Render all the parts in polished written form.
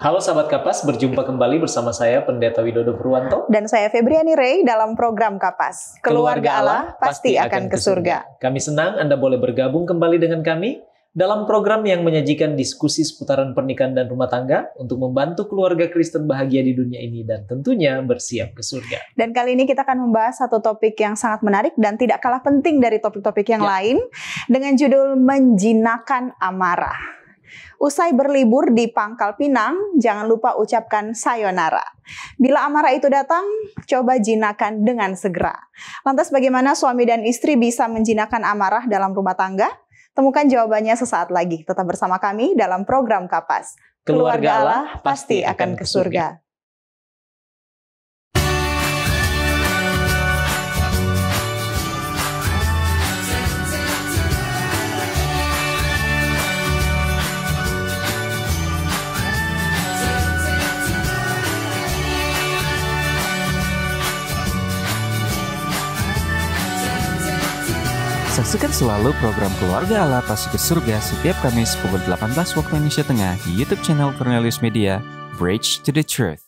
Halo sahabat Kapas, berjumpa kembali bersama saya Pendeta Widodo Purwanto dan saya Febriani Rey dalam program Kapas. Keluarga Allah pasti akan ke surga. Kami senang Anda boleh bergabung kembali dengan kami dalam program yang menyajikan diskusi seputaran pernikahan dan rumah tangga untuk membantu keluarga Kristen bahagia di dunia ini dan tentunya bersiap ke surga. Dan kali ini kita akan membahas satu topik yang sangat menarik dan tidak kalah penting dari topik-topik yang lain dengan judul menjinakkan amarah. Usai berlibur di Pangkal Pinang, jangan lupa ucapkan sayonara. Bila amarah itu datang, coba jinakan dengan segera. Lantas bagaimana suami dan istri bisa menjinakkan amarah dalam rumah tangga? Temukan jawabannya sesaat lagi. Tetap bersama kami dalam program Kapas. Keluarga Allah pasti akan ke surga. Saksikan selalu program Keluarga Allah Pasti ke Surga setiap Kamis pukul 18 waktu Indonesia Tengah di YouTube channel Cornelius Media, Bridge to the Truth.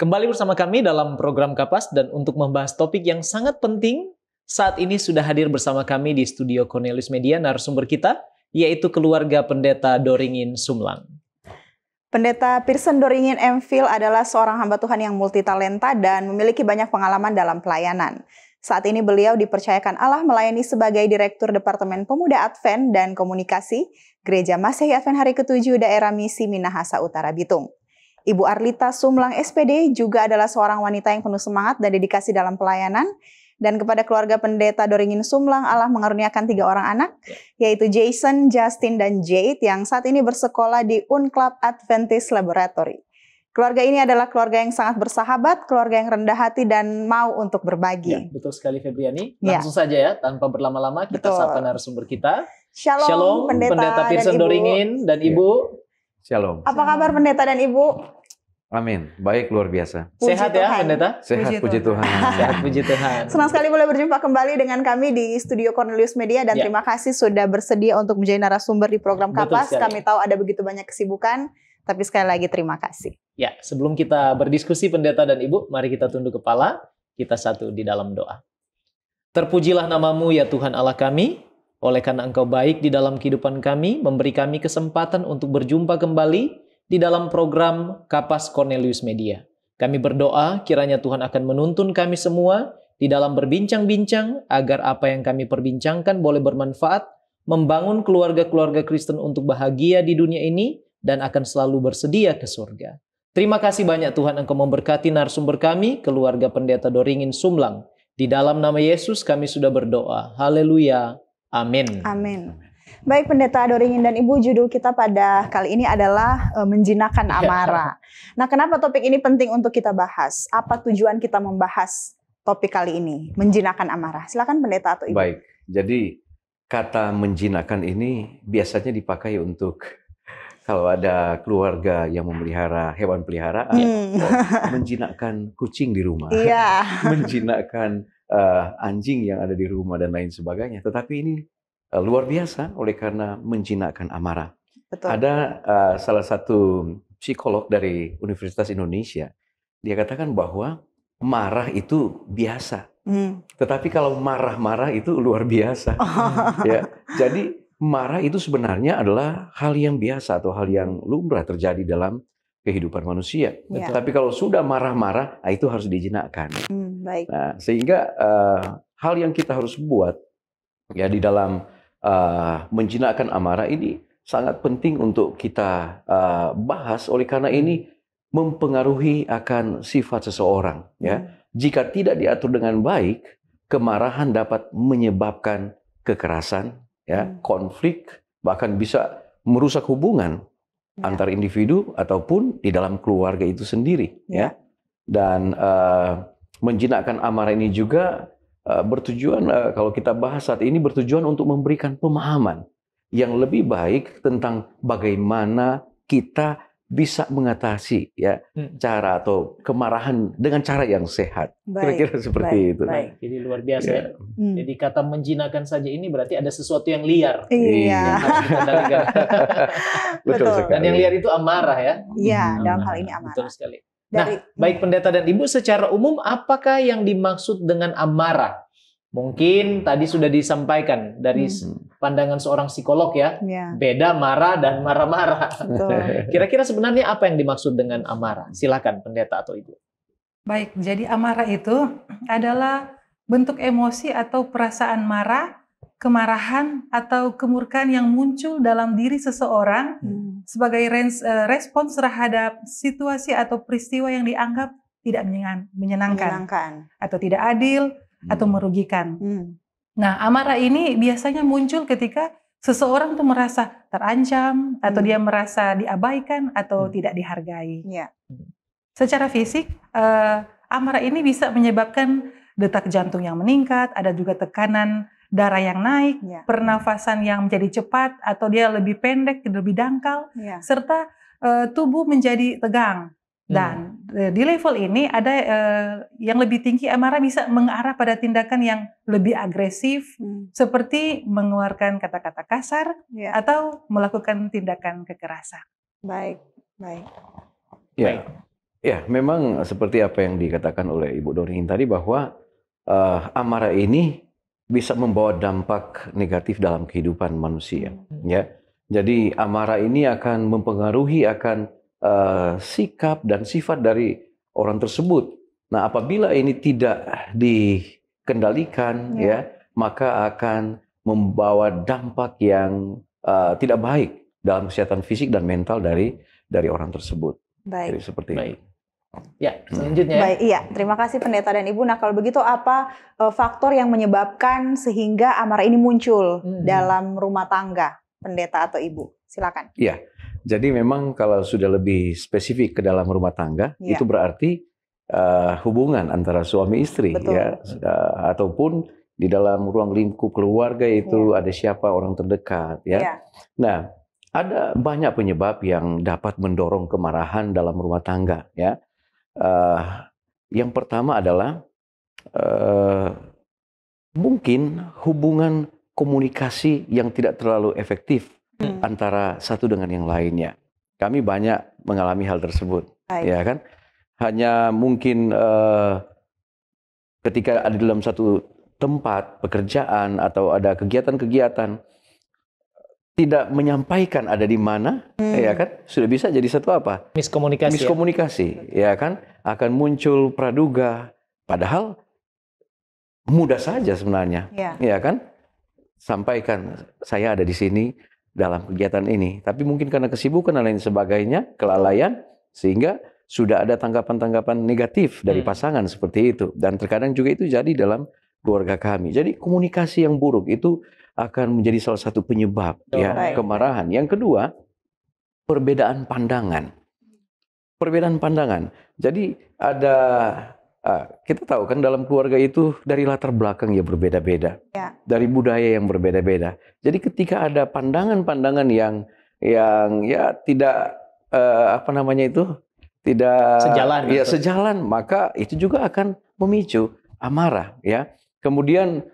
Kembali bersama kami dalam program Kapas dan untuk membahas topik yang sangat penting, saat ini sudah hadir bersama kami di studio Cornelius Media narasumber kita, yaitu keluarga Pendeta Doringin Sumlang. Pendeta Pearson Doringin M.Phil adalah seorang hamba Tuhan yang multitalenta dan memiliki banyak pengalaman dalam pelayanan. Saat ini beliau dipercayakan Allah melayani sebagai Direktur Departemen Pemuda Advent dan Komunikasi Gereja Masehi Advent Hari ke-7 Daerah Misi Minahasa Utara Bitung. Ibu Arlita Sumlang SPD juga adalah seorang wanita yang penuh semangat dan dedikasi dalam pelayanan. Dan kepada keluarga Pendeta Doringin Sumlang, Allah mengaruniakan 3 orang anak, yaitu Jason, Justin, dan Jade yang saat ini bersekolah di Unclub Adventist Laboratory. Keluarga ini adalah keluarga yang sangat bersahabat, keluarga yang rendah hati dan mau untuk berbagi. Ya, betul sekali Febriani. Langsung saja ya, tanpa berlama-lama kita sapa narasumber kita. Shalom Pendeta Pearson Doringin dan Ibu. Shalom. Apa kabar Pendeta dan Ibu? Amin. Baik, luar biasa. Sehat ya Pendeta? Sehat, puji Tuhan. Sehat, puji Tuhan. Senang sekali boleh berjumpa kembali dengan kami di studio Cornelius Media dan terima kasih sudah bersedia untuk menjadi narasumber di program Kapas. Kami tahu ada begitu banyak kesibukan, tapi sekali lagi terima kasih. Ya, sebelum kita berdiskusi Pendeta dan Ibu, mari kita tunduk kepala, kita satu di dalam doa. Terpujilah namamu ya Tuhan Allah kami, oleh karena Engkau baik di dalam kehidupan kami, memberi kami kesempatan untuk berjumpa kembali di dalam program Kapas Cornelius Media. Kami berdoa kiranya Tuhan akan menuntun kami semua di dalam berbincang-bincang agar apa yang kami perbincangkan boleh bermanfaat, membangun keluarga-keluarga Kristen untuk bahagia di dunia ini dan akan selalu bersedia ke surga. Terima kasih banyak Tuhan Engkau memberkati narasumber kami, keluarga Pendeta Doringin Sumlang. Di dalam nama Yesus kami sudah berdoa. Haleluya. Amin. Amin. Baik Pendeta Doringin dan Ibu, judul kita pada kali ini adalah menjinakkan amarah. Nah, kenapa topik ini penting untuk kita bahas? Apa tujuan kita membahas topik kali ini? Menjinakkan amarah. Silakan Pendeta atau Ibu. Baik, jadi kata menjinakkan ini biasanya dipakai untuk kalau ada keluarga yang memelihara hewan peliharaan, menjinakkan kucing di rumah, menjinakkan anjing yang ada di rumah dan lain sebagainya. Tetapi ini luar biasa oleh karena menjinakkan amarah. Betul. Ada salah satu psikolog dari Universitas Indonesia, dia katakan bahwa marah itu biasa. Tetapi kalau marah-marah itu luar biasa. Ya, jadi marah itu sebenarnya adalah hal yang biasa atau hal yang lumrah terjadi dalam kehidupan manusia. Tapi kalau sudah marah-marah, itu harus dijinakkan. Baik. Nah, sehingga hal yang kita harus buat ya di dalam menjinakkan amarah ini sangat penting untuk kita bahas oleh karena ini mempengaruhi akan sifat seseorang. Ya, jika tidak diatur dengan baik, kemarahan dapat menyebabkan kekerasan, ya, konflik, bahkan bisa merusak hubungan antar individu ataupun di dalam keluarga itu sendiri. Ya, dan menjinakkan amarah ini juga bertujuan, kalau kita bahas saat ini, bertujuan untuk memberikan pemahaman yang lebih baik tentang bagaimana kita bisa mengatasi ya cara atau kemarahan dengan cara yang sehat. Kira-kira seperti itu. Baik. Jadi luar biasa ya. Jadi kata menjinakkan saja ini berarti ada sesuatu yang liar. Iya. Yang harus dikendalikan. Betul sekali. Dan yang liar itu amarah ya. Iya, dalam hal ini amarah. Betul sekali. Dari, Nah, baik pendeta dan ibu, secara umum apakah yang dimaksud dengan amarah? Mungkin tadi sudah disampaikan dari pandangan seorang psikolog ya. ya, Beda marah dan marah-marah. betul. Kira-kira sebenarnya apa yang dimaksud dengan amarah? Silakan pendeta atau ibu. Baik, jadi amarah itu adalah bentuk emosi atau perasaan marah, kemarahan atau kemurkaan yang muncul dalam diri seseorang sebagai respons terhadap situasi atau peristiwa yang dianggap tidak menyenangkan atau tidak adil atau merugikan. Nah, amarah ini biasanya muncul ketika seseorang tuh merasa terancam atau dia merasa diabaikan atau tidak dihargai. Ya. Secara fisik, amarah ini bisa menyebabkan detak jantung yang meningkat, ada juga tekanan darah yang naik, pernafasan yang menjadi cepat atau dia lebih pendek, lebih dangkal, serta tubuh menjadi tegang. Dan di level ini ada yang lebih tinggi, amarah bisa mengarah pada tindakan yang lebih agresif, seperti mengeluarkan kata-kata kasar atau melakukan tindakan kekerasan. Baik. Ya, memang seperti apa yang dikatakan oleh Ibu Doreen tadi bahwa amarah ini bisa membawa dampak negatif dalam kehidupan manusia. Ya, jadi amarah ini akan mempengaruhi akan sikap dan sifat dari orang tersebut. Nah, apabila ini tidak dikendalikan, maka akan membawa dampak yang tidak baik dalam kesehatan fisik dan mental dari orang tersebut. Baik. Jadi seperti itu. Ya, selanjutnya. Baik, iya. Terima kasih pendeta dan ibu. Nah, kalau begitu apa faktor yang menyebabkan sehingga amarah ini muncul dalam rumah tangga, pendeta atau ibu? Silakan. Iya. Jadi memang kalau sudah lebih spesifik ke dalam rumah tangga, itu berarti hubungan antara suami istri, ataupun di dalam ruang lingkup keluarga itu ada siapa orang terdekat, Nah, ada banyak penyebab yang dapat mendorong kemarahan dalam rumah tangga, Yang pertama adalah mungkin hubungan komunikasi yang tidak terlalu efektif antara satu dengan yang lainnya. Kami banyak mengalami hal tersebut, ya kan? Hanya mungkin ketika ada dalam satu tempat pekerjaan atau ada kegiatan-kegiatan tidak menyampaikan ada di mana, ya kan? Sudah bisa jadi satu apa? Miskomunikasi, ya kan? Akan muncul praduga, padahal mudah saja sebenarnya, ya kan? Sampaikan saya ada di sini dalam kegiatan ini, tapi mungkin karena kesibukan dan lain sebagainya, kelalaian, sehingga sudah ada tanggapan-tanggapan negatif dari pasangan seperti itu. Dan terkadang juga itu jadi dalam keluarga kami. Jadi komunikasi yang buruk itu akan menjadi salah satu penyebab kemarahan. Yang kedua, perbedaan pandangan. Perbedaan pandangan. Jadi ada kita tahu kan dalam keluarga itu dari latar belakang yang berbeda-beda, dari budaya yang berbeda-beda. Jadi ketika ada pandangan-pandangan yang ya tidak tidak sejalan, maka itu juga akan memicu amarah, ya. Kemudian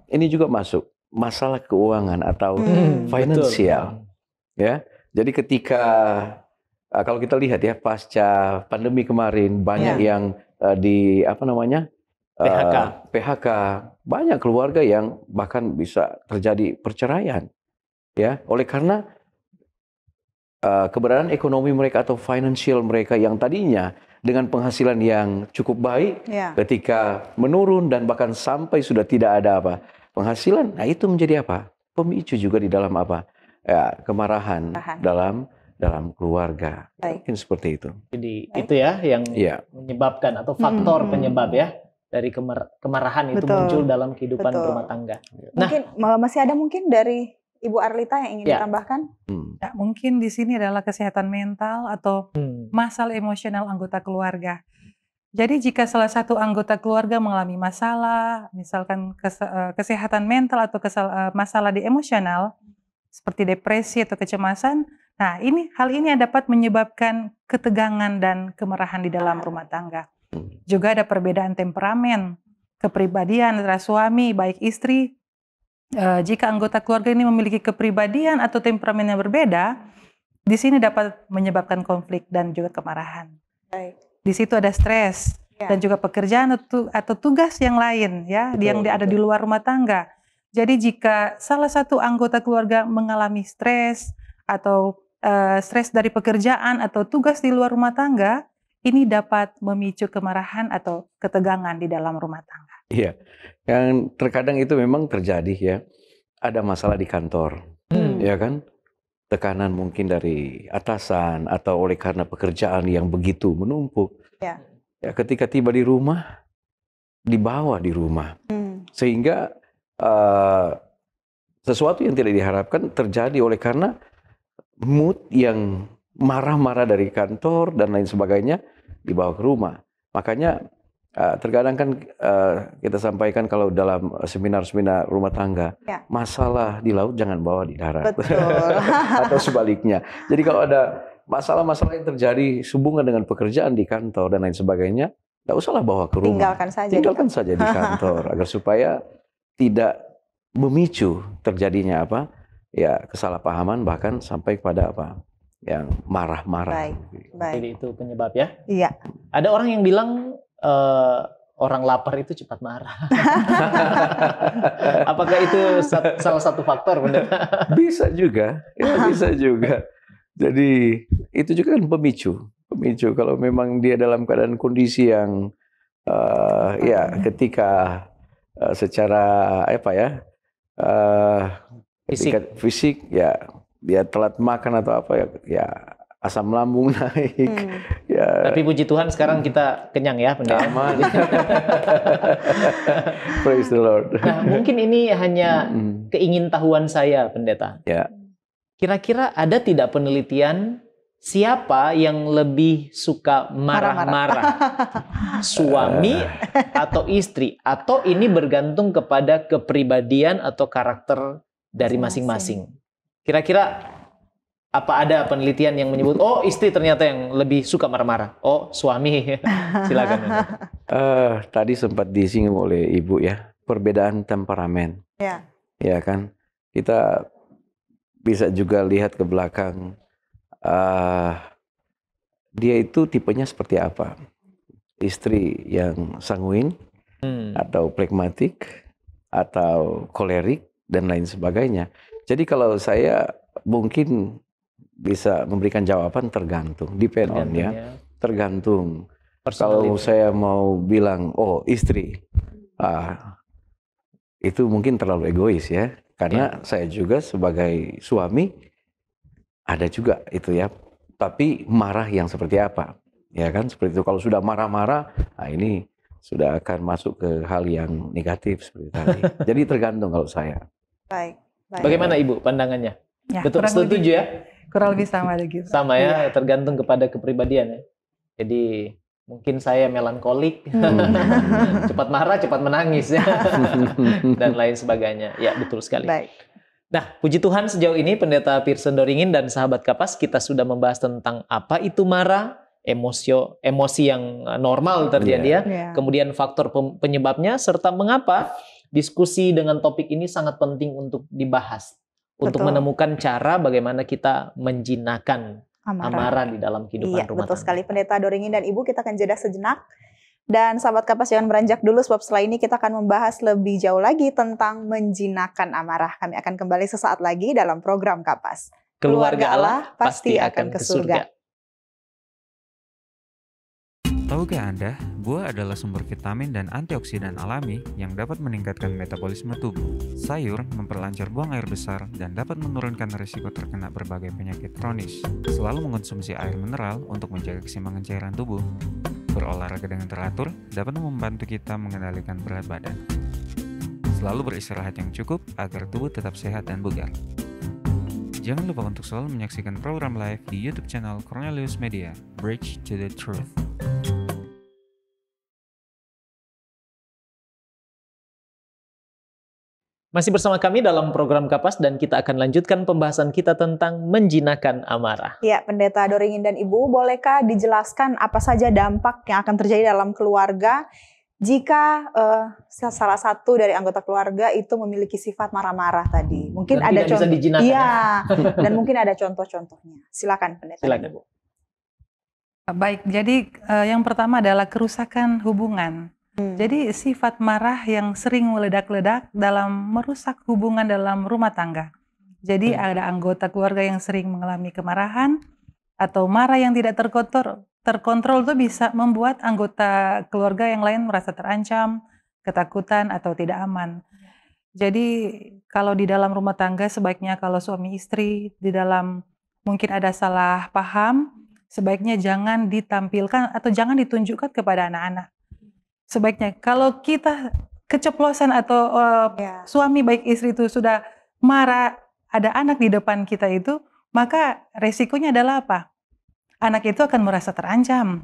ini juga masuk masalah keuangan atau finansial, ya. Jadi ketika kalau kita lihat ya pasca pandemi kemarin banyak yang PHK, banyak keluarga yang bahkan bisa terjadi perceraian, ya, oleh karena keberadaan ekonomi mereka atau financial mereka yang tadinya dengan penghasilan yang cukup baik, ketika menurun dan bahkan sampai sudah tidak ada penghasilan, nah itu menjadi pemicu juga di dalam kemarahan dalam keluarga. Mungkin seperti itu. Jadi itu ya yang menyebabkan atau faktor penyebab ya dari kemarahan itu muncul dalam kehidupan rumah tangga. Mungkin masih ada mungkin dari Ibu Arlita yang ingin ditambahkan? Ya, mungkin di sini adalah kesehatan mental atau masalah emosional anggota keluarga. Jadi jika salah satu anggota keluarga mengalami masalah, misalkan kesehatan mental atau masalah di emosional, seperti depresi atau kecemasan, Nah, hal ini dapat menyebabkan ketegangan dan kemarahan di dalam rumah tangga. Juga ada perbedaan temperamen, kepribadian antara suami, baik istri. Jika anggota keluarga ini memiliki kepribadian atau temperamen yang berbeda, di sini dapat menyebabkan konflik dan juga kemarahan. Baik. Di situ ada stres dan juga pekerjaan atau tugas yang lain ya, yang ada di luar rumah tangga. Jadi jika salah satu anggota keluarga mengalami stres atau stres dari pekerjaan atau tugas di luar rumah tangga, ini dapat memicu kemarahan atau ketegangan di dalam rumah tangga. Iya, yang terkadang itu memang terjadi ya. Ada masalah di kantor, ya kan? Tekanan mungkin dari atasan atau oleh karena pekerjaan yang begitu menumpuk. Ya. Ya, ketika tiba di rumah, dibawa di rumah, sehingga sesuatu yang tidak diharapkan terjadi oleh karena mood yang marah-marah dari kantor dan lain sebagainya dibawa ke rumah. Makanya terkadang kan kita sampaikan kalau dalam seminar-seminar rumah tangga, masalah di laut jangan bawa di darat. Betul. Atau sebaliknya. Jadi kalau ada masalah-masalah yang terjadi sehubungan dengan pekerjaan di kantor dan lain sebagainya, tidak usahlah bawa ke rumah. Tinggalkan saja di kantor agar supaya tidak memicu terjadinya kesalahpahaman bahkan sampai pada yang marah-marah. Baik. Jadi itu penyebab ya. Iya. Ada orang yang bilang orang lapar itu cepat marah. Apakah itu salah satu faktor, Pendeta? Bisa juga, ya, bisa juga. Jadi itu juga kan pemicu. Kalau memang dia dalam keadaan kondisi yang ketika secara fisik ya dia telat makan atau ya asam lambung naik. Ya. Tapi puji Tuhan sekarang kita kenyang ya, Pendeta. Aman. Praise the Lord. Nah, mungkin ini hanya keingintahuan saya, Pendeta. Ya. Kira-kira ada tidak penelitian siapa yang lebih suka marah-marah? Suami atau istri? Atau ini bergantung kepada kepribadian atau karakter dari masing-masing? Kira-kira apa ada penelitian yang menyebut, oh istri ternyata yang lebih suka marah-marah, oh suami? Silakan. Tadi sempat disinggung oleh Ibu ya, perbedaan temperamen. Ya. Ya kan, kita bisa juga lihat ke belakang, dia itu tipenya seperti apa? Istri yang sanguin, atau pragmatik, atau kolerik, dan lain sebagainya. Jadi kalau saya mungkin bisa memberikan jawaban tergantung, depend on ya, tergantung. Kalau saya mau bilang, oh istri, itu mungkin terlalu egois ya, karena saya juga sebagai suami ada juga itu ya, tapi marah yang seperti apa, ya kan, seperti itu. Kalau sudah marah-marah, nah ini sudah akan masuk ke hal yang negatif seperti tadi. Jadi tergantung kalau saya. Baik. Bagaimana Ibu pandangannya? Ya, Betul, setuju ya? Kurang lebih sama gitu. Sama ya, tergantung kepada kepribadian ya. Jadi mungkin saya melankolik, cepat marah, cepat menangis ya, dan lain sebagainya. Ya betul sekali. Baik. Nah, puji Tuhan sejauh ini Pendeta Pearson Doringin dan sahabat Kapas kita sudah membahas tentang apa itu marah, emosi yang normal terjadi ya. Kemudian faktor penyebabnya serta mengapa diskusi dengan topik ini sangat penting untuk dibahas. Untuk menemukan cara bagaimana kita menjinakkan amarah di dalam kehidupan rumah tangga. Betul sekali Pendeta Doringin dan Ibu, kita akan jeda sejenak. Dan sahabat Kapas jangan beranjak dulu, sebab setelah ini kita akan membahas lebih jauh lagi tentang menjinakkan amarah. Kami akan kembali sesaat lagi dalam program Kapas. Keluarga Allah pasti akan ke surga. Tahukah Anda, buah adalah sumber vitamin dan antioksidan alami yang dapat meningkatkan metabolisme tubuh. Sayur memperlancar buang air besar dan dapat menurunkan risiko terkena berbagai penyakit kronis. Selalu mengonsumsi air mineral untuk menjaga keseimbangan cairan tubuh. Berolahraga dengan teratur dapat membantu kita mengendalikan berat badan. Selalu beristirahat yang cukup agar tubuh tetap sehat dan bugar. Jangan lupa untuk selalu menyaksikan program live di YouTube channel Cornelius Media, Bridge to the Truth. Masih bersama kami dalam program Kapas dan kita akan lanjutkan pembahasan kita tentang menjinakkan amarah. Ya, Pendeta Doringin dan Ibu, bolehkah dijelaskan apa saja dampak yang akan terjadi dalam keluarga jika salah satu dari anggota keluarga itu memiliki sifat marah-marah tadi? Mungkin Dan ada tidak bisa contoh. dijinakkan, Iya, dan mungkin ada contoh-contohnya. Silakan Pendeta. Silakan, Bu. Baik, jadi yang pertama adalah kerusakan hubungan. Jadi sifat marah yang sering meledak-ledak dalam merusak hubungan dalam rumah tangga. Jadi ada anggota keluarga yang sering mengalami kemarahan atau marah yang tidak terkontrol itu bisa membuat anggota keluarga yang lain merasa terancam, ketakutan atau tidak aman. Jadi kalau di dalam rumah tangga sebaiknya kalau suami istri di dalam mungkin ada salah paham, sebaiknya jangan ditampilkan atau jangan ditunjukkan kepada anak-anak. Sebaiknya kalau kita keceplosan atau suami baik istri itu sudah marah, ada anak di depan kita itu, maka resikonya adalah apa? Anak itu akan merasa terancam.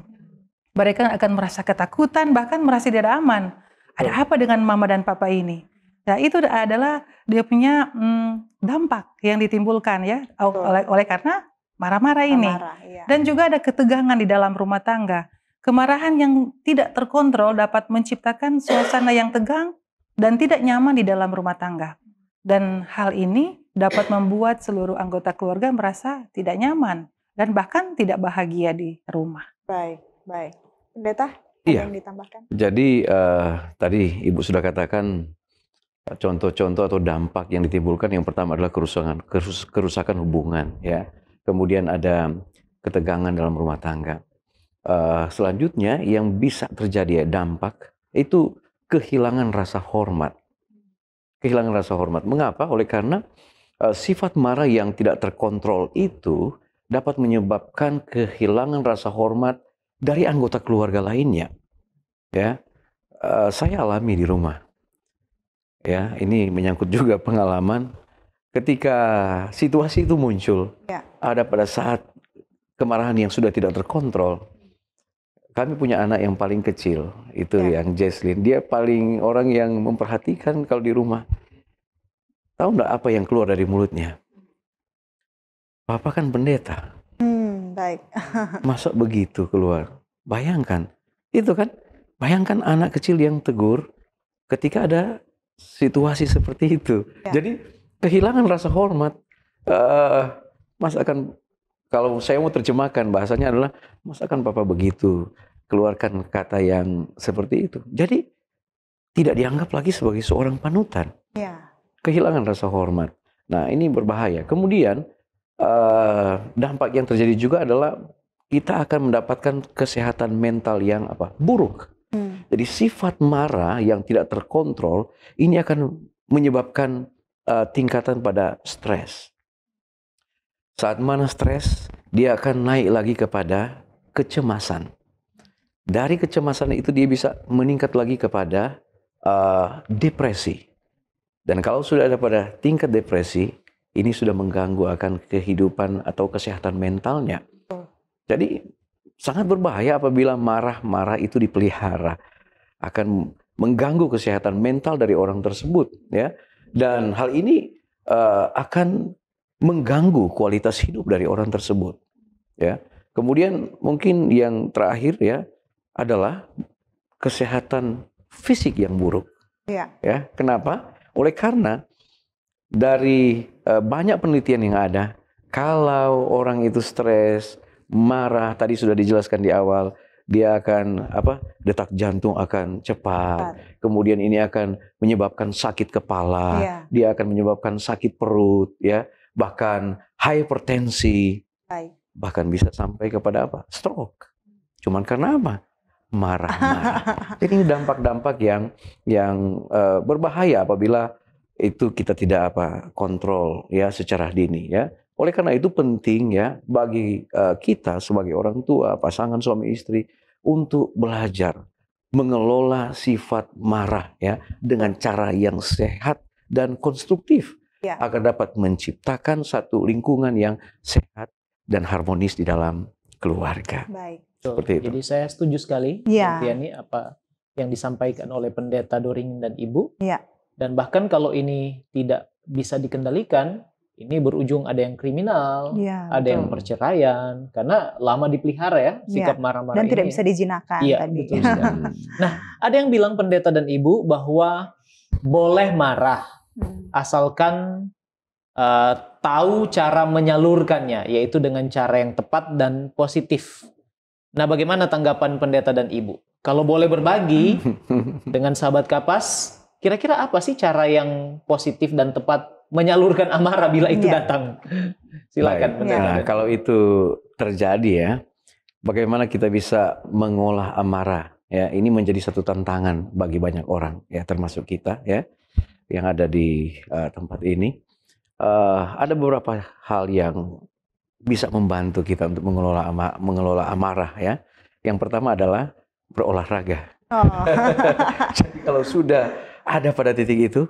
Mereka akan merasa ketakutan, bahkan merasa tidak aman. Ada apa dengan mama dan papa ini? Nah, itu adalah dia punya dampak yang ditimbulkan ya oleh karena marah-marah ini. Iya. Dan juga ada ketegangan di dalam rumah tangga. Kemarahan yang tidak terkontrol dapat menciptakan suasana yang tegang dan tidak nyaman di dalam rumah tangga. Dan hal ini dapat membuat seluruh anggota keluarga merasa tidak nyaman dan bahkan tidak bahagia di rumah. Baik. Pendeta, ada Iya. yang ditambahkan? Jadi tadi Ibu sudah katakan contoh-contoh atau dampak yang ditimbulkan. Yang pertama adalah kerusakan hubungan, ya. Kemudian ada ketegangan dalam rumah tangga. Selanjutnya yang bisa terjadi dampak itu kehilangan rasa hormat. Kehilangan rasa hormat. Mengapa? Oleh karena sifat marah yang tidak terkontrol itu dapat menyebabkan kehilangan rasa hormat dari anggota keluarga lainnya. Ya, saya alami di rumah. Ya, ini menyangkut juga pengalaman ketika situasi itu muncul. Ya. Ada pada saat kemarahan yang sudah tidak terkontrol. Kami punya anak yang paling kecil, itu yang Jesslyn. Dia paling orang yang memperhatikan kalau di rumah. Tahu nggak apa yang keluar dari mulutnya? Papa kan pendeta. Baik. Masa begitu keluar? Bayangkan, itu kan. Bayangkan anak kecil yang tegur ketika ada situasi seperti itu. Ya. Jadi kehilangan rasa hormat. Mas akan, kalau saya mau terjemahkan bahasanya adalah, Mas akan Papa begitu, keluarkan kata yang seperti itu. Jadi tidak dianggap lagi sebagai seorang panutan. Ya. Kehilangan rasa hormat. Nah, ini berbahaya. Kemudian dampak yang terjadi juga adalah kita akan mendapatkan kesehatan mental yang buruk. Jadi sifat marah yang tidak terkontrol ini akan menyebabkan tingkatan pada stres. Saat mana stres, dia akan naik lagi kepada kecemasan. Dari kecemasan itu dia bisa meningkat lagi kepada depresi. Dan kalau sudah ada pada tingkat depresi, ini sudah mengganggu akan kehidupan atau kesehatan mentalnya. Jadi sangat berbahaya apabila marah-marah itu dipelihara. Akan mengganggu kesehatan mental dari orang tersebut, ya. Dan hal ini akan mengganggu kualitas hidup dari orang tersebut, ya. Kemudian mungkin yang terakhir ya adalah kesehatan fisik yang buruk. Ya. Ya, kenapa? Oleh karena dari banyak penelitian yang ada, kalau orang itu stres, marah, tadi sudah dijelaskan di awal, dia akan detak jantung akan cepat. Kemudian ini akan menyebabkan sakit kepala, dia akan menyebabkan sakit perut, ya, bahkan hipertensi, bahkan bisa sampai kepada stroke. Cuman karena marah-marah. Jadi ini dampak-dampak yang berbahaya apabila itu kita tidak kontrol ya secara dini, ya. Oleh karena itu penting ya bagi kita sebagai orang tua, pasangan suami istri untuk belajar mengelola sifat marah ya dengan cara yang sehat dan konstruktif agar dapat menciptakan satu lingkungan yang sehat dan harmonis di dalam keluarga. Baik. Seperti itu. Jadi saya setuju sekali, Tiani, apa yang disampaikan oleh Pendeta Doringin dan Ibu. Ya. Dan bahkan kalau ini tidak bisa dikendalikan, ini berujung ada yang kriminal, Iya, ada yang betul. perceraian, karena lama dipelihara ya sikap marah-marah Dan ini. tidak bisa dijinakan Iya, tadi. betul sekali. Nah, ada yang bilang pendeta dan ibu bahwa boleh marah asalkan tahu cara menyalurkannya, yaitu dengan cara yang tepat dan positif. Nah, bagaimana tanggapan pendeta dan ibu? Kalau boleh berbagi dengan sahabat Kapas, kira-kira apa sih cara yang positif dan tepat menyalurkan amarah bila itu Iya. datang? Silakan Baik. pendeta. Nah, dan kalau itu terjadi ya, bagaimana kita bisa mengolah amarah? Ya, ini menjadi satu tantangan bagi banyak orang, ya, termasuk kita, ya, yang ada di tempat ini. Ada beberapa hal yang bisa membantu kita untuk mengelola amarah, ya. Yang pertama adalah berolahraga. Oh. Jadi kalau sudah ada pada titik itu,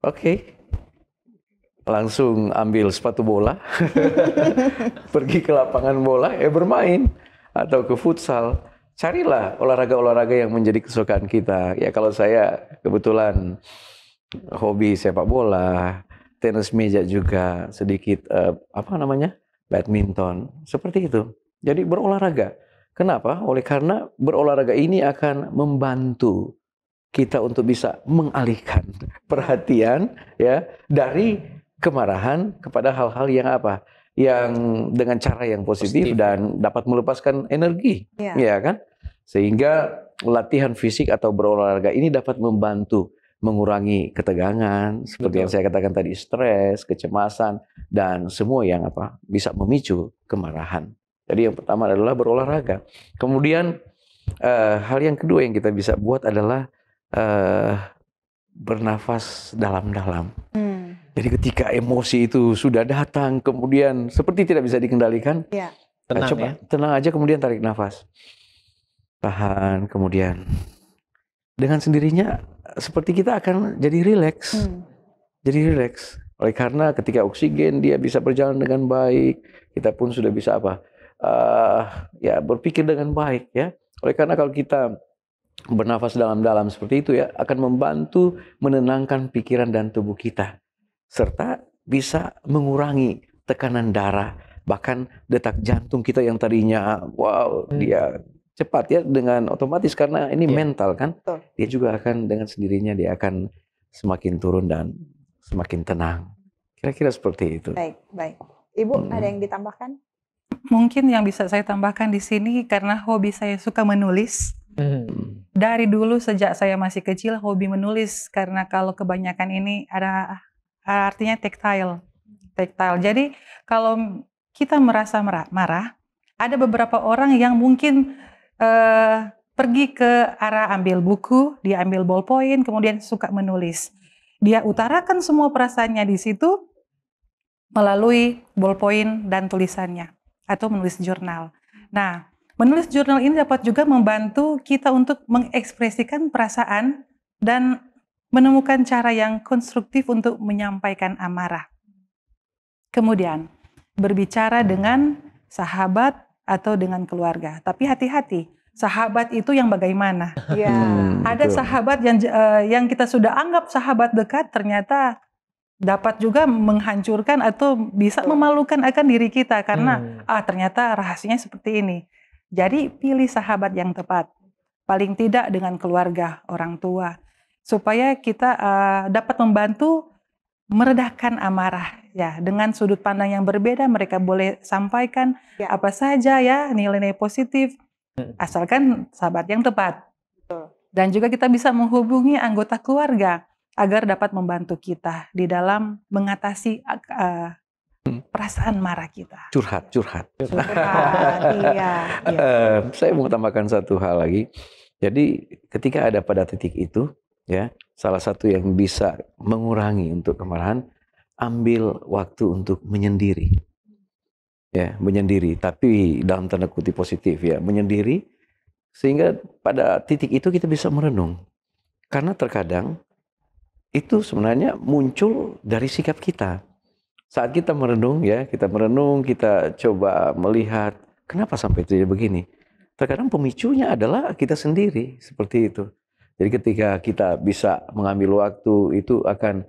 oke, langsung ambil sepatu bola, pergi ke lapangan bola, bermain, atau ke futsal. Carilah olahraga-olahraga yang menjadi kesukaan kita. Ya, kalau saya kebetulan hobi sepak bola, tenis meja juga, sedikit badminton, seperti itu. Jadi berolahraga. Kenapa? Oleh karena berolahraga ini akan membantu kita untuk bisa mengalihkan perhatian, ya, dari kemarahan kepada hal-hal yang apa? Yang dengan cara yang positif dan dapat melepaskan energi, ya kan? Sehingga latihan fisik atau berolahraga ini dapat membantu mengurangi ketegangan, seperti yang saya katakan tadi, stres, kecemasan, dan semua yang bisa memicu kemarahan. Jadi yang pertama adalah berolahraga. Kemudian hal yang kedua yang kita bisa buat adalah bernafas dalam-dalam. Jadi ketika emosi itu sudah datang, kemudian seperti tidak bisa dikendalikan, tenang aja, kemudian tarik nafas, tahan, kemudian dengan sendirinya seperti kita akan jadi rileks, Oleh karena ketika oksigen dia bisa berjalan dengan baik, kita pun sudah bisa berpikir dengan baik, ya. Oleh karena kalau kita bernafas dalam-dalam seperti itu, ya, akan membantu menenangkan pikiran dan tubuh kita, serta bisa mengurangi tekanan darah, bahkan detak jantung kita yang tadinya dia cepat, ya, dengan otomatis karena ini mental kan, dia juga akan dengan sendirinya dia akan semakin turun dan semakin tenang. Kira-kira seperti itu. Baik. Ibu ada yang ditambahkan? Mungkin yang bisa saya tambahkan di sini karena hobi saya suka menulis. Dari dulu sejak saya masih kecil hobi menulis, karena kalau kebanyakan ini ada artinya tactile. Jadi kalau kita merasa marah, ada beberapa orang yang mungkin pergi ke arah ambil buku, dia ambil ballpoint, kemudian suka menulis. Dia utarakan semua perasaannya di situ melalui ballpoint dan tulisannya, atau menulis jurnal. Nah, menulis jurnal ini dapat juga membantu kita untuk mengekspresikan perasaan dan menemukan cara yang konstruktif untuk menyampaikan amarah. Kemudian, berbicara dengan sahabat atau dengan keluarga. Tapi hati-hati, sahabat itu yang bagaimana? Ada sahabat yang kita sudah anggap sahabat dekat, ternyata dapat juga menghancurkan atau bisa memalukan akan diri kita karena ternyata rahasianya seperti ini. Jadi pilih sahabat yang tepat, paling tidak dengan keluarga, orang tua, supaya kita dapat membantu meredakan amarah, ya. Dengan sudut pandang yang berbeda, mereka boleh sampaikan apa saja, ya, nilai-nilai positif, asalkan sahabat yang tepat. Dan juga kita bisa menghubungi anggota keluarga agar dapat membantu kita di dalam mengatasi perasaan marah kita. Curhat. Iya. Saya mau tambahkan satu hal lagi. Jadi ketika ada pada titik itu, ya, salah satu yang bisa mengurangi untuk kemarahan, ambil waktu untuk menyendiri. Ya, menyendiri, tapi dalam tanda kutip positif, ya, menyendiri, sehingga pada titik itu kita bisa merenung. Karena terkadang itu sebenarnya muncul dari sikap kita. Saat kita merenung, ya, kita coba melihat kenapa sampai terjadi begini. Terkadang pemicunya adalah kita sendiri, seperti itu. Jadi ketika kita bisa mengambil waktu itu akan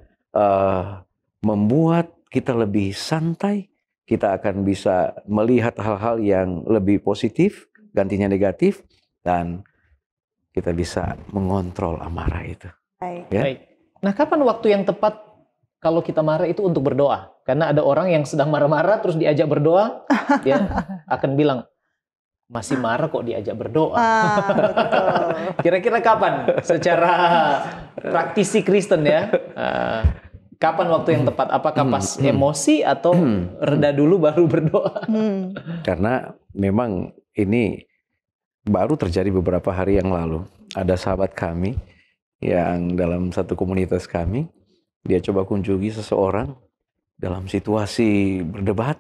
membuat kita lebih santai, kita akan bisa melihat hal-hal yang lebih positif, gantinya negatif, dan kita bisa mengontrol amarah itu. Baik. Ya? Baik. Nah, kapan waktu yang tepat kalau kita marah itu untuk berdoa? Karena ada orang yang sedang marah-marah terus diajak berdoa, ya akan bilang, masih marah kok diajak berdoa. Betul. Kira-kira kapan secara praktisi Kristen ya? Kapan waktu yang tepat? Apakah pas emosi atau reda dulu baru berdoa? Karena memang ini baru terjadi beberapa hari yang lalu. Ada sahabat kami yang dalam satu komunitas kami, dia coba kunjungi seseorang dalam situasi berdebat.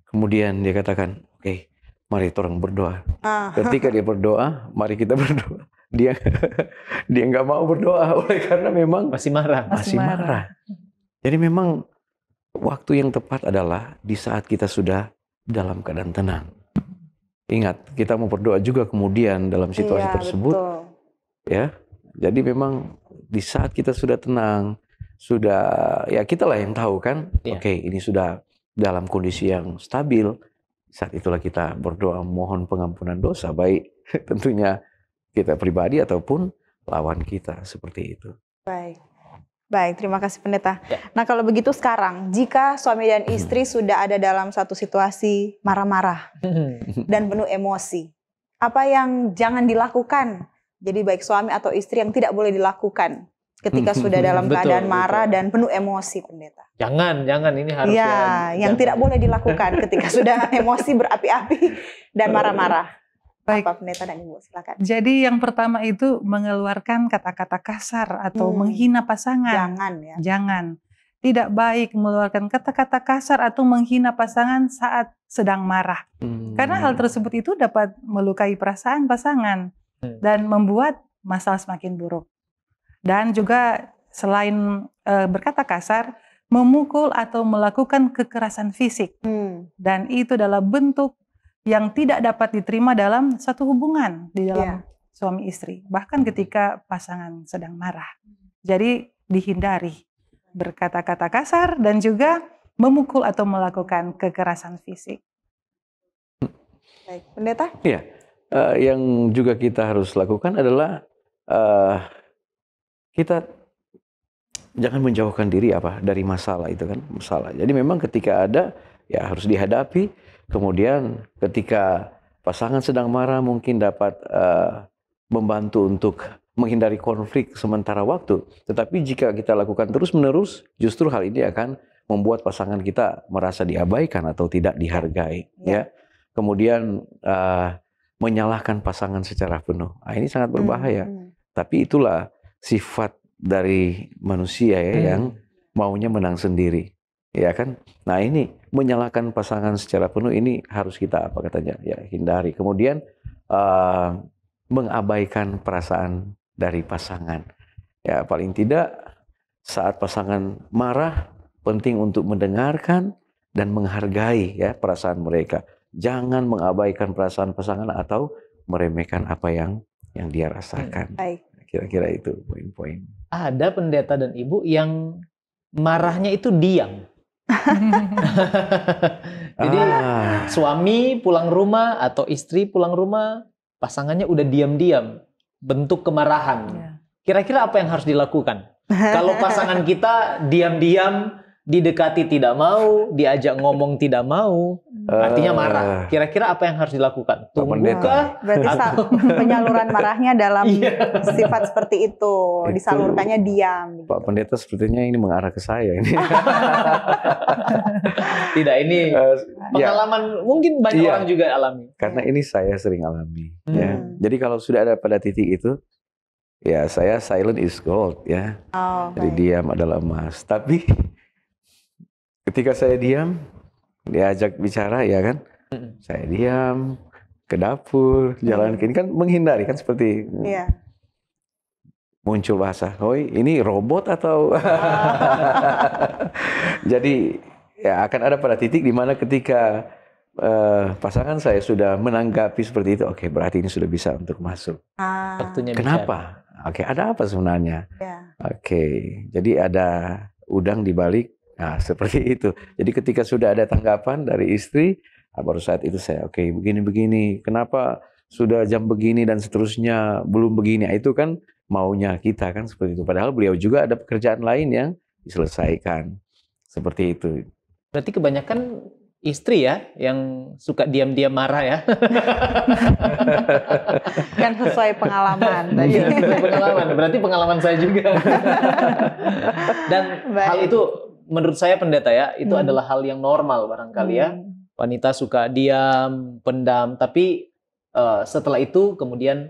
Kemudian dia katakan, oke, mari orang berdoa. Ketika dia berdoa, mari kita berdoa. Dia nggak mau berdoa oleh karena memang Masih marah. masih marah. Jadi memang waktu yang tepat adalah di saat kita sudah dalam keadaan tenang. Ingat, kita mau berdoa juga kemudian dalam situasi tersebut. Betul. Ya, jadi memang di saat kita sudah tenang, sudah ya kita lah yang tahu kan. Iya. Oke, ini sudah dalam kondisi yang stabil. Saat itulah kita berdoa mohon pengampunan dosa, baik tentunya kita pribadi ataupun lawan kita, seperti itu. Baik. Baik, terima kasih pendeta. Ya. Nah, kalau begitu sekarang, jika suami dan istri sudah ada dalam satu situasi marah-marah dan penuh emosi, apa yang jangan dilakukan? Jadi baik suami atau istri yang tidak boleh dilakukan ketika sudah dalam Betul, keadaan marah betul. dan penuh emosi, pendeta. Jangan ini harus Ya, yang tidak boleh dilakukan ketika sudah emosi berapi-api dan marah-marah. Baik. Apa pendeta dan ibu, silakan. Jadi yang pertama itu mengeluarkan kata-kata kasar atau menghina pasangan. Jangan ya. Jangan. Tidak baik mengeluarkan kata-kata kasar atau menghina pasangan saat sedang marah. Karena hal tersebut itu dapat melukai perasaan pasangan dan membuat masalah semakin buruk. Dan juga selain berkata kasar, memukul atau melakukan kekerasan fisik. Dan itu adalah bentuk yang tidak dapat diterima dalam satu hubungan di dalam suami istri. Bahkan ketika pasangan sedang marah. Jadi dihindari berkata-kata kasar dan juga memukul atau melakukan kekerasan fisik. Baik, pendeta? Iya, yang juga kita harus lakukan adalah kita jangan menjauhkan diri dari masalah itu kan, masalah. Jadi memang ketika ada ya harus dihadapi. Kemudian ketika pasangan sedang marah mungkin dapat membantu untuk menghindari konflik sementara waktu. Tetapi jika kita lakukan terus-menerus, justru hal ini akan membuat pasangan kita merasa diabaikan atau tidak dihargai. Ya. Kemudian menyalahkan pasangan secara penuh. Nah, ini sangat berbahaya. Tapi itulah sifat dari manusia ya, yang maunya menang sendiri. Ya kan? Nah ini menyalahkan pasangan secara penuh ini harus kita hindari. Kemudian mengabaikan perasaan dari pasangan. Ya paling tidak saat pasangan marah penting untuk mendengarkan dan menghargai ya perasaan mereka. Jangan mengabaikan perasaan pasangan atau meremehkan apa yang dia rasakan. Baik. Kira-kira itu poin-poin. Ada pendeta dan ibu yang marahnya itu diam. Jadi suami pulang rumah atau istri pulang rumah, pasangannya udah diam-diam, bentuk kemarahan. Kira-kira apa yang harus dilakukan? Kalau pasangan kita diam-diam, didekati tidak mau, diajak ngomong tidak mau, artinya marah. Kira-kira apa yang harus dilakukan? Tunggukah? Berarti penyaluran marahnya dalam sifat seperti itu, disalurkannya diam. Pak Pendeta sepertinya ini mengarah ke saya ini. Tidak, ini pengalaman mungkin banyak orang juga alami. Karena ini saya sering alami. Ya. Jadi kalau sudah ada pada titik itu, ya saya silent is gold ya. Jadi diam adalah emas. Tapi ketika saya diam, diajak bicara ya kan, saya diam ke dapur, jalan ini kan menghindari kan seperti muncul bahasa, "Hoi, ini robot atau?" Jadi ya akan ada pada titik di mana ketika pasangan saya sudah menanggapi seperti itu, oke berarti ini sudah bisa untuk masuk. Waktunya Kenapa? Oke, ada apa sebenarnya? Ya. Oke, jadi ada udang di balik. Nah, seperti itu. Jadi ketika sudah ada tanggapan dari istri, baru saat itu saya, oke, begini-begini. Kenapa sudah jam begini dan seterusnya belum begini? Itu kan maunya kita kan seperti itu. Padahal beliau juga ada pekerjaan lain yang diselesaikan. Seperti itu. Berarti kebanyakan istri ya yang suka diam-diam marah ya. Kan sesuai pengalaman tadi. Iya, sesuai pengalaman. Berarti pengalaman saya juga. Dan Baik. hal itu menurut saya pendeta ya, itu adalah hal yang normal barangkali ya. Wanita suka diam, pendam, tapi setelah itu kemudian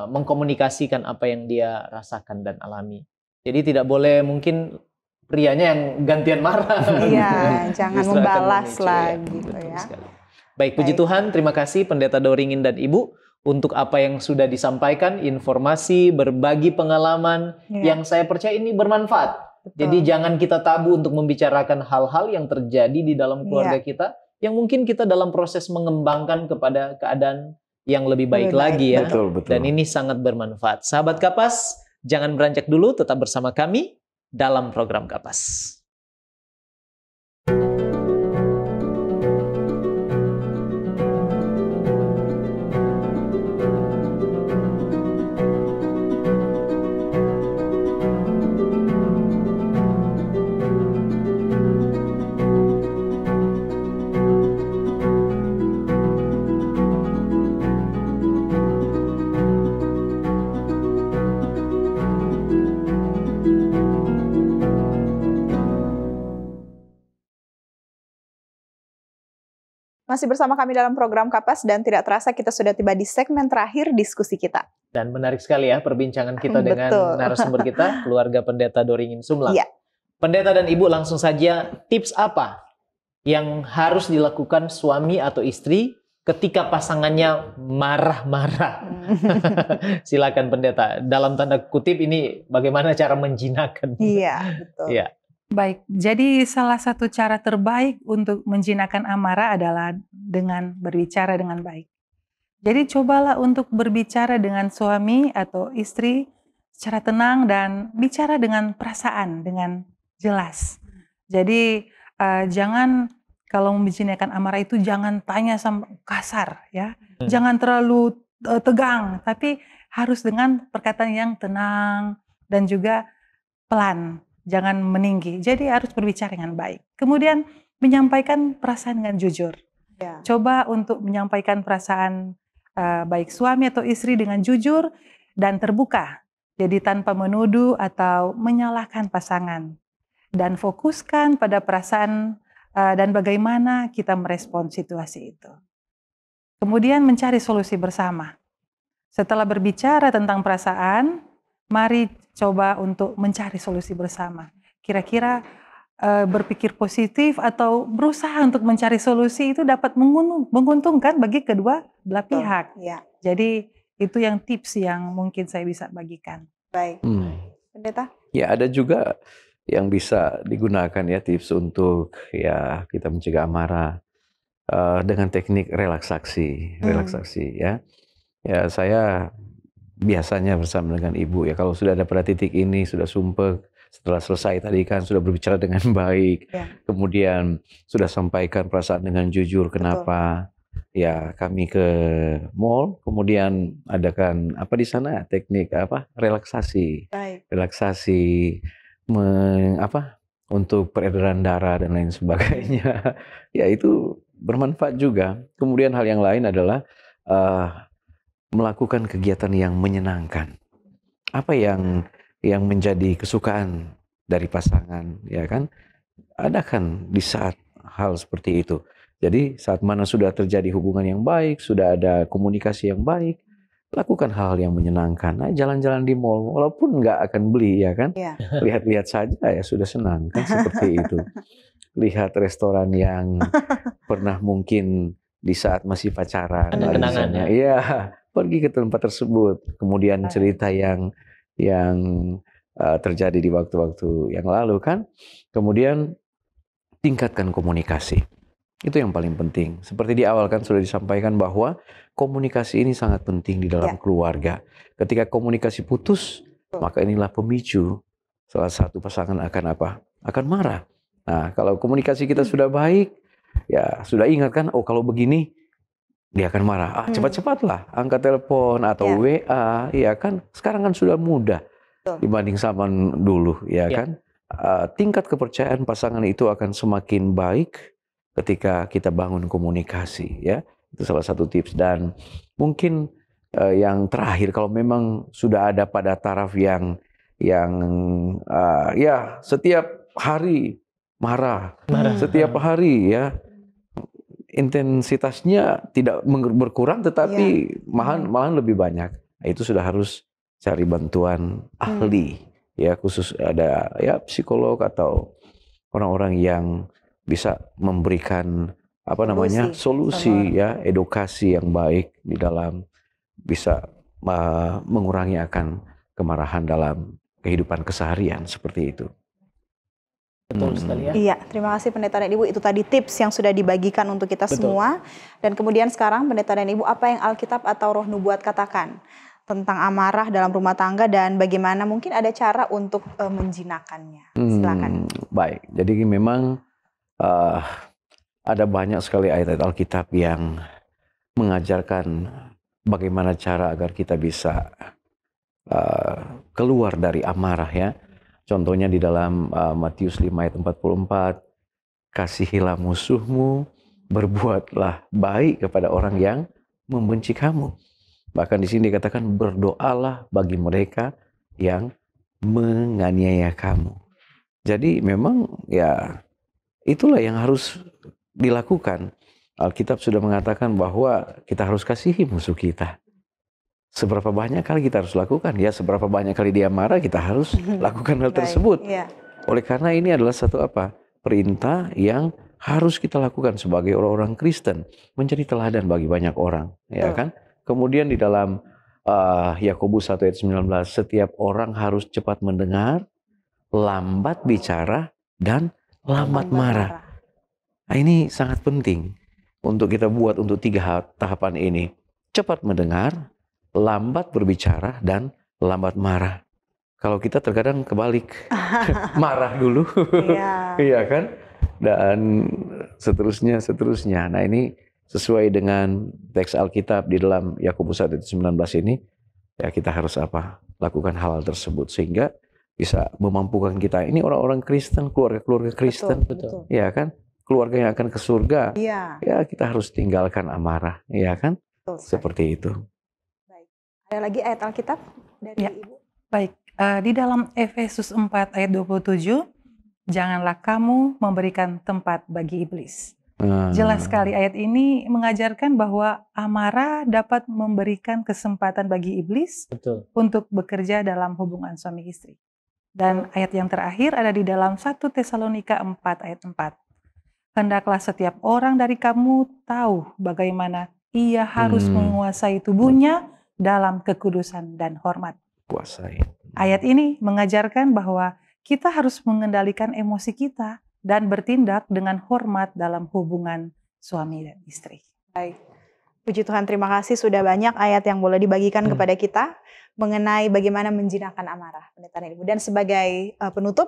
mengkomunikasikan apa yang dia rasakan dan alami. Jadi tidak boleh mungkin prianya yang gantian marah. Iya, jangan Justru akan membalas memicu, lah ya. gitu Betul ya. sekali. Baik, puji Tuhan, terima kasih Pendeta Doringin dan Ibu untuk apa yang sudah disampaikan, informasi, berbagi pengalaman Iya. yang saya percaya ini bermanfaat. Betul. Jadi jangan kita tabu untuk membicarakan hal-hal yang terjadi di dalam keluarga kita, yang mungkin kita dalam proses mengembangkan kepada keadaan yang lebih baik Lebih baik. lagi ya. Betul, betul. Dan ini sangat bermanfaat. Sahabat Kapas, jangan beranjak dulu, tetap bersama kami dalam program Kapas. Masih bersama kami dalam program Kapas dan tidak terasa kita sudah tiba di segmen terakhir diskusi kita. Dan menarik sekali ya perbincangan kita dengan Betul. narasumber kita, keluarga Pendeta Doringin Sumlang. Iya. Pendeta dan Ibu, langsung saja, tips apa yang harus dilakukan suami atau istri ketika pasangannya marah-marah? Silakan Pendeta. Dalam tanda kutip ini bagaimana cara menjinakkan? Iya, betul. Iya. Baik, jadi salah satu cara terbaik untuk menjinakkan amarah adalah dengan berbicara dengan baik. Jadi cobalah untuk berbicara dengan suami atau istri secara tenang dan bicara dengan perasaan, dengan jelas. Jadi jangan kalau menjinakkan amarah itu jangan tanya sama kasar ya. Jangan terlalu tegang, tapi harus dengan perkataan yang tenang dan juga pelan. Jangan meninggi. Jadi harus berbicara dengan baik. Kemudian menyampaikan perasaan dengan jujur. Ya. Coba untuk menyampaikan perasaan baik suami atau istri dengan jujur dan terbuka. Jadi tanpa menuduh atau menyalahkan pasangan. Dan fokuskan pada perasaan dan bagaimana kita merespon situasi itu. Kemudian mencari solusi bersama. Setelah berbicara tentang perasaan, mari coba untuk mencari solusi bersama. Kira-kira berpikir positif atau berusaha untuk mencari solusi itu dapat menguntungkan bagi kedua belah pihak. Ya. Jadi itu yang tips yang mungkin saya bisa bagikan. Baik. Pendeta? Ya, ada juga yang bisa digunakan ya tips untuk ya kita mencegah amarah dengan teknik relaksasi ya. Ya, saya biasanya bersama dengan ibu ya, kalau sudah ada pada titik ini, sudah sumpah, setelah selesai tadi kan sudah berbicara dengan baik, kemudian sudah sampaikan perasaan dengan jujur, kenapa ya kami ke mall, kemudian adakan apa di sana teknik apa relaksasi, relaksasi untuk peredaran darah dan lain sebagainya. Ya itu bermanfaat juga. Kemudian hal yang lain adalah melakukan kegiatan yang menyenangkan. Apa yang menjadi kesukaan dari pasangan, ya kan? Ada kan di saat hal seperti itu. Jadi saat mana sudah terjadi hubungan yang baik, sudah ada komunikasi yang baik, lakukan hal yang menyenangkan. Nah, jalan-jalan di mall, walaupun nggak akan beli, ya kan? Ya. Lihat-lihat saja ya sudah senang kan seperti itu. Lihat restoran yang pernah mungkin di saat masih pacaran, kenangan ya. Iya. Pergi ke tempat tersebut, kemudian cerita yang terjadi di waktu-waktu yang lalu kan, kemudian tingkatkan komunikasi. Itu yang paling penting. Seperti di awal kan sudah disampaikan bahwa komunikasi ini sangat penting di dalam keluarga. Ketika komunikasi putus, maka inilah pemicu salah satu pasangan akan apa? Akan marah. Nah, kalau komunikasi kita sudah baik, ya sudah ingat kan, oh kalau begini dia akan marah. Cepat-cepatlah angkat telepon atau WA, ya kan. Sekarang kan sudah mudah dibanding zaman dulu, ya kan. Tingkat kepercayaan pasangan itu akan semakin baik ketika kita bangun komunikasi, ya. Itu salah satu tips. Dan mungkin yang terakhir, kalau memang sudah ada pada taraf yang ya setiap hari marah. Setiap hari, ya intensitasnya tidak berkurang, tetapi malahan lebih banyak. Nah, itu sudah harus cari bantuan ahli, ya, khusus ada ya psikolog atau orang-orang yang bisa memberikan solusi, ya, edukasi yang baik di dalam bisa mengurangi akan kemarahan dalam kehidupan keseharian seperti itu. Betul sekali, ya. Iya, terima kasih Pendeta dan Ibu. Itu tadi tips yang sudah dibagikan untuk kita semua. Dan kemudian sekarang Pendeta dan Ibu, apa yang Alkitab atau Roh Nubuat katakan tentang amarah dalam rumah tangga dan bagaimana mungkin ada cara untuk menjinakkannya? Silakan. Baik, jadi memang ada banyak sekali ayat-ayat Alkitab yang mengajarkan bagaimana cara agar kita bisa keluar dari amarah, ya. Contohnya di dalam Matius 5 ayat 44, kasihilah musuhmu, berbuatlah baik kepada orang yang membenci kamu. Bahkan di sini dikatakan berdoalah bagi mereka yang menganiaya kamu. Jadi memang ya itulah yang harus dilakukan. Alkitab sudah mengatakan bahwa kita harus kasihi musuh kita. Seberapa banyak kali kita harus lakukan? Ya, seberapa banyak kali dia marah, kita harus lakukan hal tersebut. Oleh karena ini adalah satu perintah yang harus kita lakukan sebagai orang-orang Kristen, menjadi teladan bagi banyak orang, ya kan? Kemudian di dalam Yakobus 1 ayat 19, setiap orang harus cepat mendengar, lambat bicara, dan lambat marah. Nah, ini sangat penting untuk kita buat untuk 3 tahapan ini. Cepat mendengar, lambat berbicara, dan lambat marah. Kalau kita terkadang kebalik, marah dulu, iya kan? Dan seterusnya. Nah, ini sesuai dengan teks Alkitab di dalam Yakobus 1 ayat 19 ini, ya kita harus lakukan hal tersebut sehingga bisa memampukan kita. Ini orang-orang Kristen, keluarga-keluarga Kristen, betul. Ya kan? Keluarga yang akan ke surga. Ya kita harus tinggalkan amarah, ya kan? Betul. Seperti itu. Ada lagi ayat Alkitab dari Ibu? Baik, di dalam Efesus 4 ayat 27, janganlah kamu memberikan tempat bagi iblis. Jelas sekali ayat ini mengajarkan bahwa amarah dapat memberikan kesempatan bagi iblis untuk bekerja dalam hubungan suami istri. Dan ayat yang terakhir ada di dalam 1 Tesalonika 4 ayat 4. Hendaklah setiap orang dari kamu tahu bagaimana ia harus menguasai tubuhnya dalam kekudusan dan hormat. Ayat ini mengajarkan bahwa kita harus mengendalikan emosi kita dan bertindak dengan hormat dalam hubungan suami dan istri. Baik. Puji Tuhan, terima kasih sudah banyak ayat yang boleh dibagikan kepada kita mengenai bagaimana menjinakkan amarah. Dan sebagai penutup,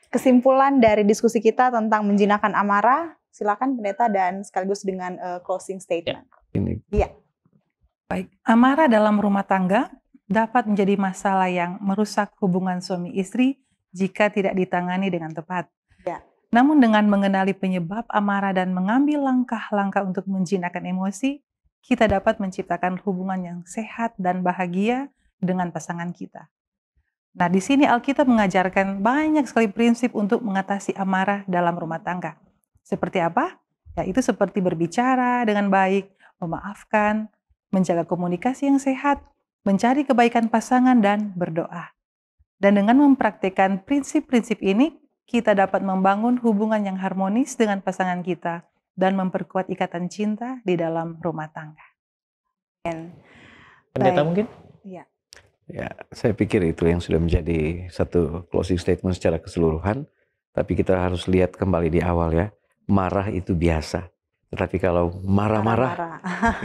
kesimpulan dari diskusi kita tentang menjinakkan amarah, silakan Pendeta dan sekaligus dengan closing statement. Iya. Baik, amarah dalam rumah tangga dapat menjadi masalah yang merusak hubungan suami istri jika tidak ditangani dengan tepat. Namun dengan mengenali penyebab amarah dan mengambil langkah-langkah untuk menjinakkan emosi, kita dapat menciptakan hubungan yang sehat dan bahagia dengan pasangan kita. Nah, di sini Alkitab mengajarkan banyak sekali prinsip untuk mengatasi amarah dalam rumah tangga. Seperti apa? Yaitu seperti berbicara dengan baik, memaafkan, menjaga komunikasi yang sehat, mencari kebaikan pasangan, dan berdoa. Dan dengan mempraktikkan prinsip-prinsip ini, kita dapat membangun hubungan yang harmonis dengan pasangan kita dan memperkuat ikatan cinta di dalam rumah tangga. Pendeta mungkin? Iya. Ya, saya pikir itu yang sudah menjadi satu closing statement secara keseluruhan. Tapi kita harus lihat kembali di awal, ya. Marah itu biasa. Tetapi kalau marah-marah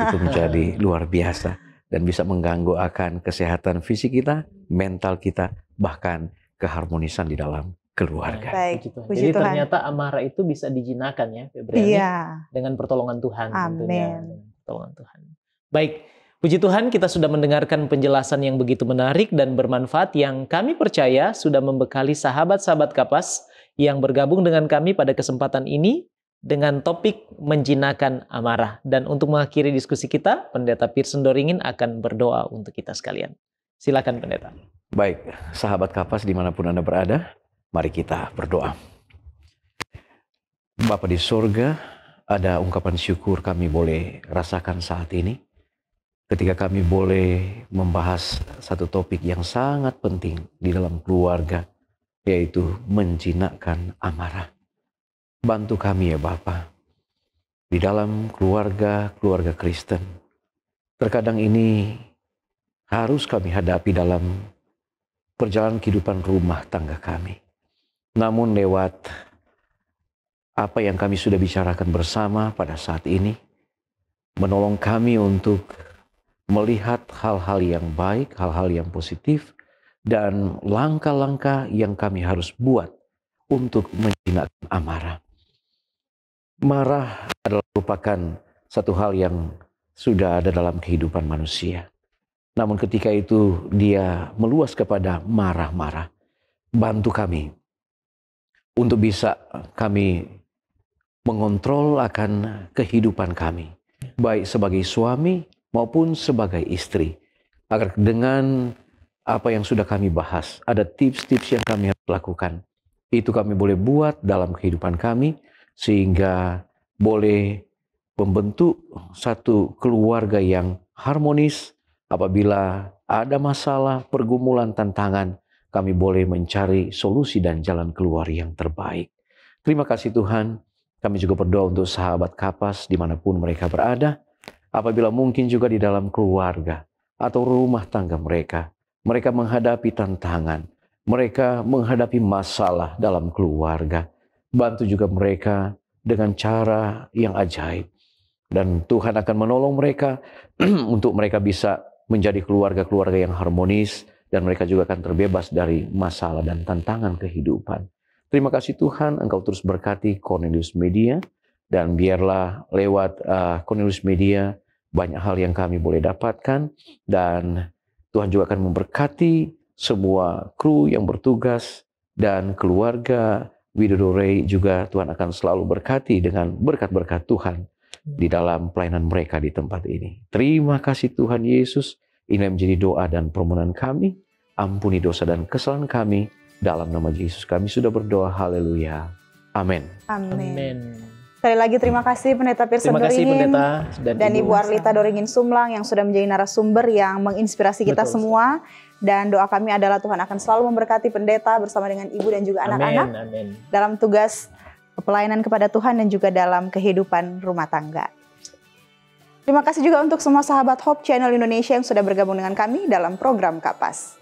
itu menjadi luar biasa dan bisa mengganggu akan kesehatan fisik kita, mental kita, bahkan keharmonisan di dalam keluarga. Baik, Jadi ternyata amarah itu bisa dijinakan ya, Febriani, dengan pertolongan Tuhan. Tentunya, dengan pertolongan Tuhan. Baik, puji Tuhan kita sudah mendengarkan penjelasan yang begitu menarik dan bermanfaat yang kami percaya sudah membekali sahabat-sahabat Kapas yang bergabung dengan kami pada kesempatan ini dengan topik menjinakkan amarah. Dan untuk mengakhiri diskusi kita, Pendeta Pearson Doringin akan berdoa untuk kita sekalian. Silakan Pendeta. Baik, sahabat Kapas dimanapun Anda berada, mari kita berdoa. Bapa di surga, ada ungkapan syukur kami boleh rasakan saat ini ketika kami boleh membahas satu topik yang sangat penting di dalam keluarga, yaitu menjinakkan amarah. Bantu kami ya Bapa, di dalam keluarga Kristen. Terkadang ini harus kami hadapi dalam perjalanan kehidupan rumah tangga kami. Namun lewat apa yang kami sudah bicarakan bersama pada saat ini, menolong kami untuk melihat hal-hal yang baik, hal-hal yang positif, dan langkah-langkah yang kami harus buat untuk menjinakkan amarah. Marah adalah merupakan satu hal yang sudah ada dalam kehidupan manusia. Namun ketika itu dia meluas kepada marah-marah, bantu kami untuk bisa kami mengontrol akan kehidupan kami, baik sebagai suami maupun sebagai istri. Agar dengan apa yang sudah kami bahas, ada tips-tips yang kami harus lakukan. Itu kami boleh buat dalam kehidupan kami, sehingga boleh membentuk satu keluarga yang harmonis. Apabila ada masalah, pergumulan, tantangan, kami boleh mencari solusi dan jalan keluar yang terbaik. Terima kasih Tuhan. Kami juga berdoa untuk sahabat Kapas dimanapun mereka berada. Apabila mungkin juga di dalam keluarga atau rumah tangga mereka menghadapi tantangan, mereka menghadapi masalah dalam keluarga. Bantu juga mereka dengan cara yang ajaib. Dan Tuhan akan menolong mereka untuk mereka bisa menjadi keluarga-keluarga yang harmonis. Dan mereka juga akan terbebas dari masalah dan tantangan kehidupan. Terima kasih Tuhan, Engkau terus berkati Cornelius Media. Dan biarlah lewat Cornelius Media banyak hal yang kami boleh dapatkan. Dan Tuhan juga akan memberkati semua kru yang bertugas. Dan keluarga Widodo Ray juga Tuhan akan selalu berkati dengan berkat-berkat Tuhan di dalam pelayanan mereka di tempat ini. Terima kasih Tuhan Yesus. Ini menjadi doa dan permohonan kami. Ampuni dosa dan kesalahan kami. Dalam nama Yesus kami sudah berdoa. Haleluya. Amin. Amin. Sekali lagi terima kasih Pendeta Pearson Terima kasih Doringin Pendeta dan Ibu Arlita Doringin Sumlang yang sudah menjadi narasumber yang menginspirasi kita semua. Dan doa kami adalah Tuhan akan selalu memberkati pendeta bersama dengan ibu dan juga anak-anak dalam tugas pelayanan kepada Tuhan dan juga dalam kehidupan rumah tangga. Terima kasih juga untuk semua sahabat Hope Channel Indonesia yang sudah bergabung dengan kami dalam program Kapas.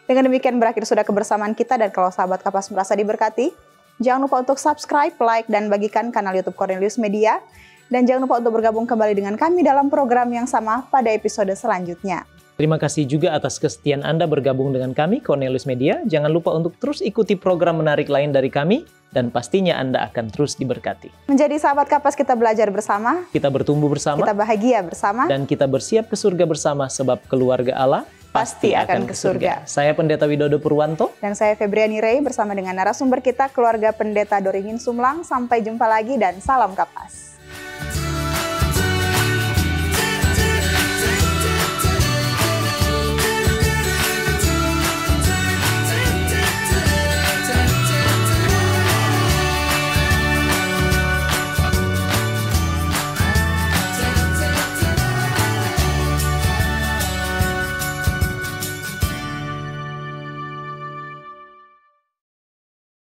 Dengan demikian berakhir sudah kebersamaan kita, dan kalau sahabat Kapas merasa diberkati, jangan lupa untuk subscribe, like, dan bagikan kanal YouTube Cornelius Media. Dan jangan lupa untuk bergabung kembali dengan kami dalam program yang sama pada episode selanjutnya. Terima kasih juga atas kesetiaan Anda bergabung dengan kami, Cornelius Media. Jangan lupa untuk terus ikuti program menarik lain dari kami, dan pastinya Anda akan terus diberkati. Menjadi sahabat Kapas, kita belajar bersama, kita bertumbuh bersama, kita bahagia bersama, dan kita bersiap ke surga bersama, sebab keluarga Allah pasti akan ke surga. Saya Pendeta Widodo Purwanto. Dan saya Febriani Ray bersama dengan narasumber kita, keluarga Pendeta Doringin Sumlang. Sampai jumpa lagi dan salam Kapas.